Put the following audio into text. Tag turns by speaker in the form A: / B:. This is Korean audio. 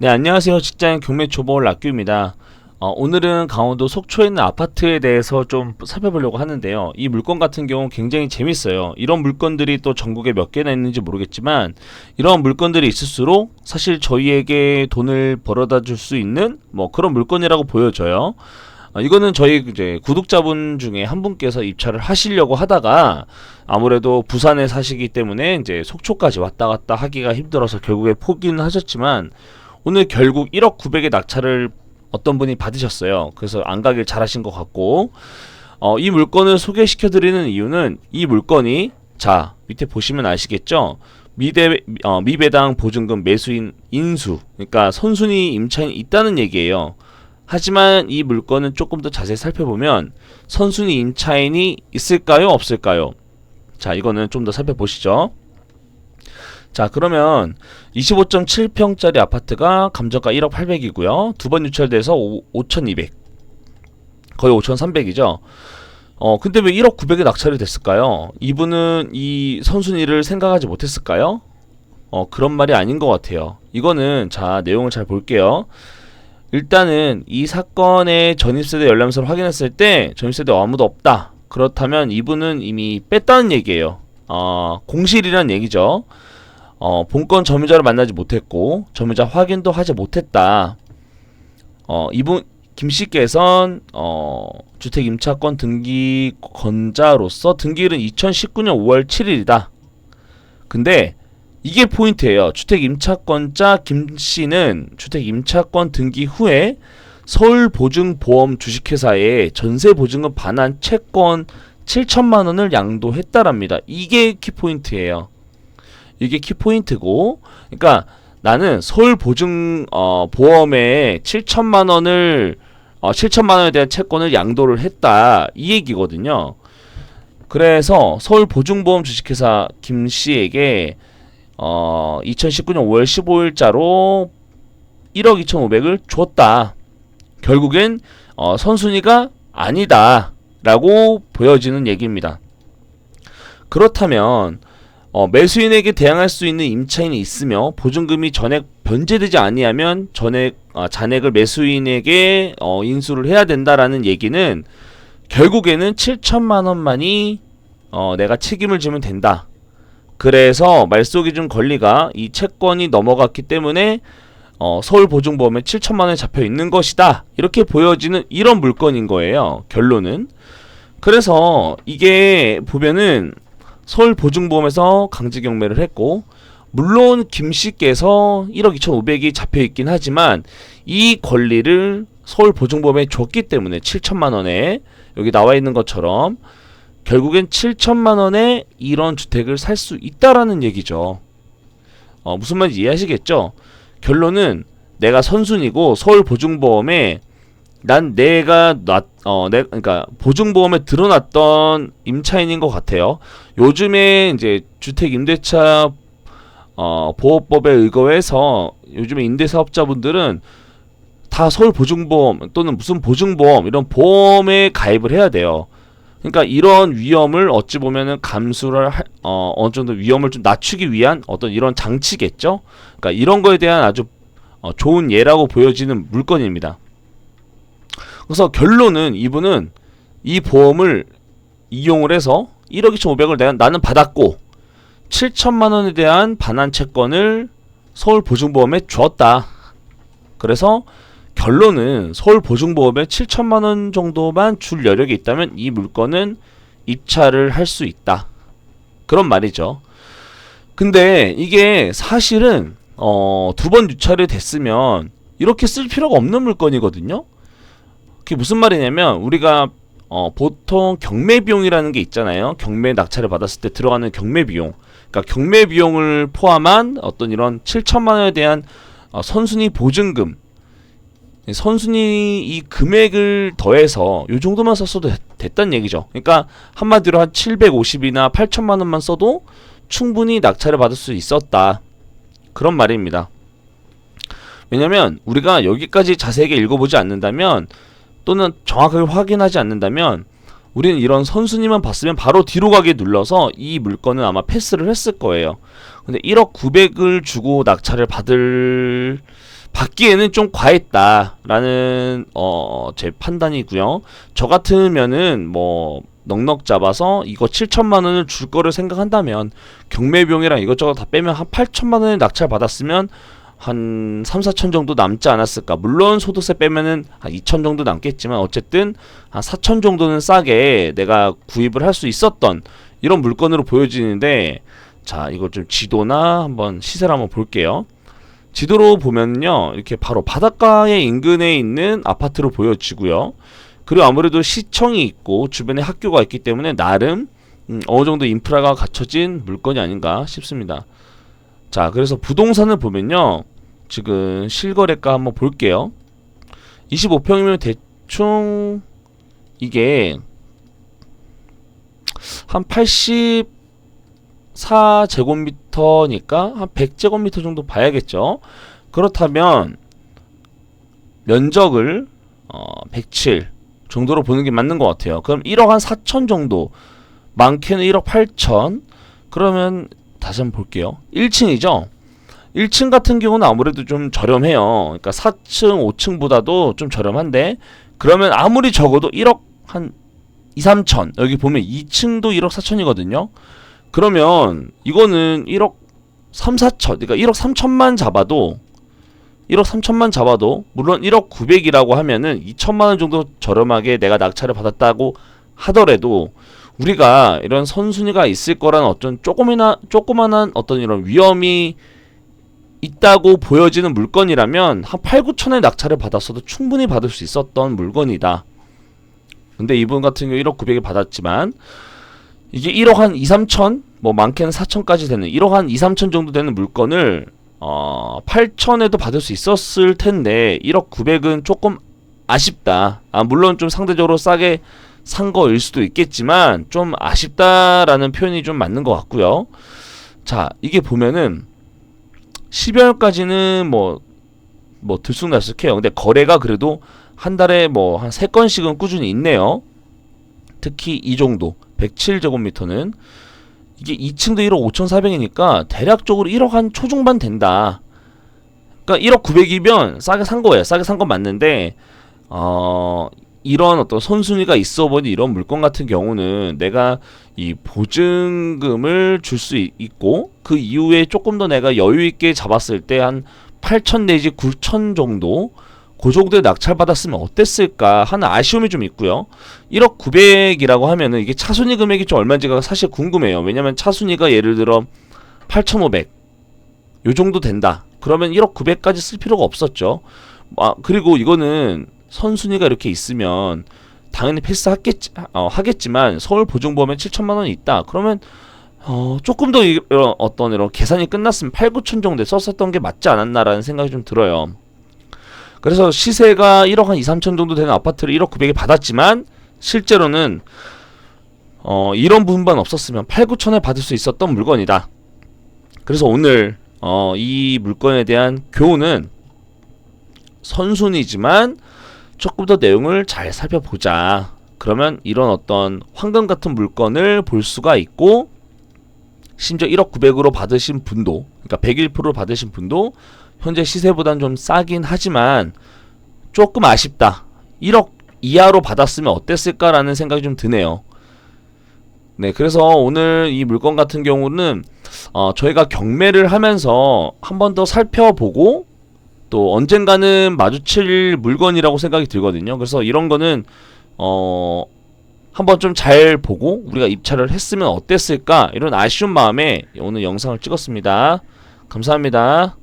A: 네, 안녕하세요. 직장인 경매 초보 락규입니다. 오늘은 강원도 속초에 있는 아파트에 대해서 좀 살펴보려고 하는데요. 이 물건 같은 경우 굉장히 재밌어요. 이런 물건들이 또 전국에 몇 개나 있는지 모르겠지만 이런 물건들이 있을수록 사실 저희에게 돈을 벌어다 줄 수 있는 그런 물건이라고 보여져요. 이거는 저희 이제 구독자분 중에 한 분께서 입찰을 하시려고 하다가 아무래도 부산에 사시기 때문에 이제 속초까지 왔다 갔다 하기가 힘들어서 결국에 포기는 하셨지만 오늘 결국 1억 900의 낙찰을 어떤 분이 받으셨어요. 그래서 안 가길 잘하신 것 같고, 이 물건을 소개시켜드리는 이유는 이 물건이, 자 밑에 보시면 아시겠죠? 미배당 보증금 매수인 인수, 그러니까 선순위 임차인이 있다는 얘기예요. 하지만 이 물건은 조금 더 자세히 살펴보면 선순위 임차인이 있을까요, 없을까요? 자, 이거는 좀 더 살펴보시죠. 자, 그러면 25.7평짜리 아파트가 감정가 1억 800이고요. 두 번 유찰돼서 5,200, 거의 5,300이죠. 근데 왜 1억 900에 낙찰이 됐을까요? 이분은 이 선순위를 생각하지 못했을까요? 그런 말이 아닌 것 같아요. 이거는 자, 내용을 잘 볼게요. 일단은 이 사건의 전입세대 열람서를 확인했을 때 전입세대 아무도 없다. 그렇다면 이분은 이미 뺐다는 얘기예요. 공실이란 얘기죠. 본건 점유자를 만나지 못했고 점유자 확인도 하지 못했다. 이분 김씨께선 주택 임차권 등기권자로서 등기일은 2019년 5월 7일이다. 근데 이게 포인트예요. 주택 임차권자 김씨는 주택 임차권 등기 후에 서울보증보험 주식회사에 전세보증금 반환 채권 7천만원을 양도했다랍니다. 이게 키포인트예요. 이게 키포인트고, 그러니까 나는 서울보증보험에 7천만원을 7천만원에 대한 채권을 양도를 했다, 이 얘기거든요. 그래서 서울보증보험 주식회사 김씨에게 2019년 5월 15일자로 1억 2,500을 줬다. 결국엔 선순위가 아니다 라고 보여지는 얘기입니다. 그렇다면 매수인에게 대항할 수 있는 임차인이 있으며 보증금이 전액 변제되지 아니하면 잔액을 매수인에게 인수를 해야 된다라는 얘기는 결국에는 7천만원만이 내가 책임을 지면 된다. 그래서 말소기준 권리가 이 채권이 넘어갔기 때문에 서울보증보험에 7천만원이 잡혀 있는 것이다, 이렇게 보여지는 이런 물건인 거예요. 결론은. 그래서 이게 보면은 서울보증보험에서 강제경매를 했고, 물론 김씨께서 1억 2,500이 잡혀있긴 하지만 이 권리를 서울보증보험에 줬기 때문에 7천만원에 여기 나와있는 것처럼 결국엔 7천만원에 이런 주택을 살 수 있다라는 얘기죠. 무슨 말인지 이해하시겠죠? 결론은 내가 선순위고 서울보증보험에 그러니까 보증보험에 드러났던 임차인인 것 같아요. 요즘에 이제 주택임대차 보호법에 의거해서 요즘에 임대사업자분들은 다 서울보증보험 또는 무슨 보증보험 이런 보험에 가입을 해야 돼요. 그러니까 이런 위험을 어찌 보면은 감수를 어느 정도 위험을 좀 낮추기 위한 어떤 이런 장치겠죠. 그러니까 이런 거에 대한 아주 좋은 예라고 보여지는 물건입니다. 그래서 결론은 이분은 이 보험을 이용을 해서 1억 2,500을 나는 받았고 7천만원에 대한 반환 채권을 서울보증보험에 주었다. 그래서 결론은 서울보증보험에 7천만원 정도만 줄 여력이 있다면 이 물건은 입찰을 할 수 있다, 그런 말이죠. 근데 이게 사실은 두 번 유찰이 됐으면 이렇게 쓸 필요가 없는 물건이거든요. 그게 무슨 말이냐면 우리가 보통 경매비용이라는 게 있잖아요. 경매 낙찰을 받았을 때 들어가는 경매비용, 그러니까 경매비용을 포함한 어떤 이런 7천만원에 대한 선순위 보증금, 선순위 이 금액을 더해서 요 정도만 썼어도 됐다는 얘기죠. 그러니까 한마디로 한 750이나 8천만원만 써도 충분히 낙찰을 받을 수 있었다, 그런 말입니다. 왜냐면 우리가 여기까지 자세하게 읽어보지 않는다면 또는 정확하게 확인하지 않는다면 우리는 이런 선순위만 봤으면 바로 뒤로 가게 눌러서 이 물건은 아마 패스를 했을 거예요. 근데 1억 900을 주고 낙찰을 받기에는 좀 과했다라는 제 판단이고요. 저 같으면은 뭐 넉넉 잡아서 이거 7천만 원을 줄 거를 생각한다면 경매비용이랑 이것저것 다 빼면 한 8천만 원의 낙찰 받았으면 한 3, 4천 정도 남지 않았을까. 물론 소득세 빼면은 한 2천 정도 남겠지만 어쨌든 한 4천 정도는 싸게 내가 구입을 할 수 있었던 이런 물건으로 보여지는데, 자, 이거 좀 지도나 한번 시세를 한번 볼게요. 지도로 보면요, 이렇게 바로 바닷가의 인근에 있는 아파트로 보여지고요. 그리고 아무래도 시청이 있고 주변에 학교가 있기 때문에 나름 어느 정도 인프라가 갖춰진 물건이 아닌가 싶습니다. 자, 그래서 부동산을 보면요, 지금 실거래가 한번 볼게요. 25평이면 대충 이게 한 84제곱미터니까 한 100제곱미터 정도 봐야겠죠. 그렇다면 면적을 107 정도로 보는 게 맞는 것 같아요. 그럼 1억 한 4천 정도, 많게는 1억 8천. 그러면 다시 한번 볼게요. 1층이죠. 1층 같은 경우는 아무래도 좀 저렴해요. 그러니까 4층, 5층보다도 좀 저렴한데, 그러면 아무리 적어도 1억 한 2, 3천. 여기 보면 2층도 1억 4천이거든요. 그러면 이거는 1억 3, 4천. 그러니까 1억 3천만 잡아도, 1억 3천만 잡아도, 물론 1억 9백이라고 하면은 2천만 원 정도 저렴하게 내가 낙찰을 받았다고 하더라도, 우리가 이런 선순위가 있을 거라는 어떤 조그만한 어떤 이런 위험이 있다고 보여지는 물건이라면 한 8, 9천의 낙찰을 받았어도 충분히 받을 수 있었던 물건이다. 근데 이분 같은 경우 1억 9백에 받았지만 이게 1억 한 2, 3천, 뭐 많게는 4천까지 되는 1억 한 2, 3천 정도 되는 물건을 8천에도 받을 수 있었을 텐데 1억 9백은 조금 아쉽다. 물론 좀 상대적으로 싸게 산 거일 수도 있겠지만 좀 아쉽다라는 표현이 좀 맞는 것 같고요. 자, 이게 보면은 12월까지는 뭐 들쑥날쑥해요. 근데 거래가 그래도 한 달에 뭐 한 3건씩은 꾸준히 있네요. 특히 이 정도 107제곱미터는 이게 2층도 1억 5,400이니까 대략적으로 1억 한 초중반 된다. 그러니까 1억 9백이면 싸게 산 거예요. 싸게 산 건 맞는데 이런 어떤 선순위가 있어 보니 이런 물건 같은 경우는 내가 이 보증금을 줄 수 있고 그 이후에 조금 더 내가 여유 있게 잡았을 때 한 8천 내지 9천 정도, 그 정도에 낙찰 받았으면 어땠을까 하는 아쉬움이 좀 있고요. 1억 9백이라고 하면은 이게 차순위 금액이 좀 얼마인지가 사실 궁금해요. 왜냐면 차순위가 예를 들어 8,500 요 정도 된다. 그러면 1억 9백까지 쓸 필요가 없었죠. 그리고 이거는 선순위가 이렇게 있으면 당연히 하겠지만 서울보증보험에 7천만 원이 있다. 그러면 조금 더 이런 어떤 이런 계산이 끝났으면 8, 9천 정도에 썼었던 게 맞지 않았나라는 생각이 좀 들어요. 그래서 시세가 1억 한 2, 3천 정도 되는 아파트를 1억 9백에 받았지만 실제로는 이런 부분만 없었으면 8, 9천에 받을 수 있었던 물건이다. 그래서 오늘 이 물건에 대한 교훈은 선순위지만 조금 더 내용을 잘 살펴보자. 그러면 이런 어떤 황금 같은 물건을 볼 수가 있고, 심지어 1억 9백으로 받으신 분도, 그러니까 101%를 받으신 분도 현재 시세보단 좀 싸긴 하지만 조금 아쉽다. 1억 이하로 받았으면 어땠을까라는 생각이 좀 드네요. 네, 그래서 오늘 이 물건 같은 경우는 저희가 경매를 하면서 한 번 더 살펴보고 또 언젠가는 마주칠 물건이라고 생각이 들거든요. 그래서 이런 거는 한번 좀 잘 보고 우리가 입찰을 했으면 어땠을까, 이런 아쉬운 마음에 오늘 영상을 찍었습니다. 감사합니다.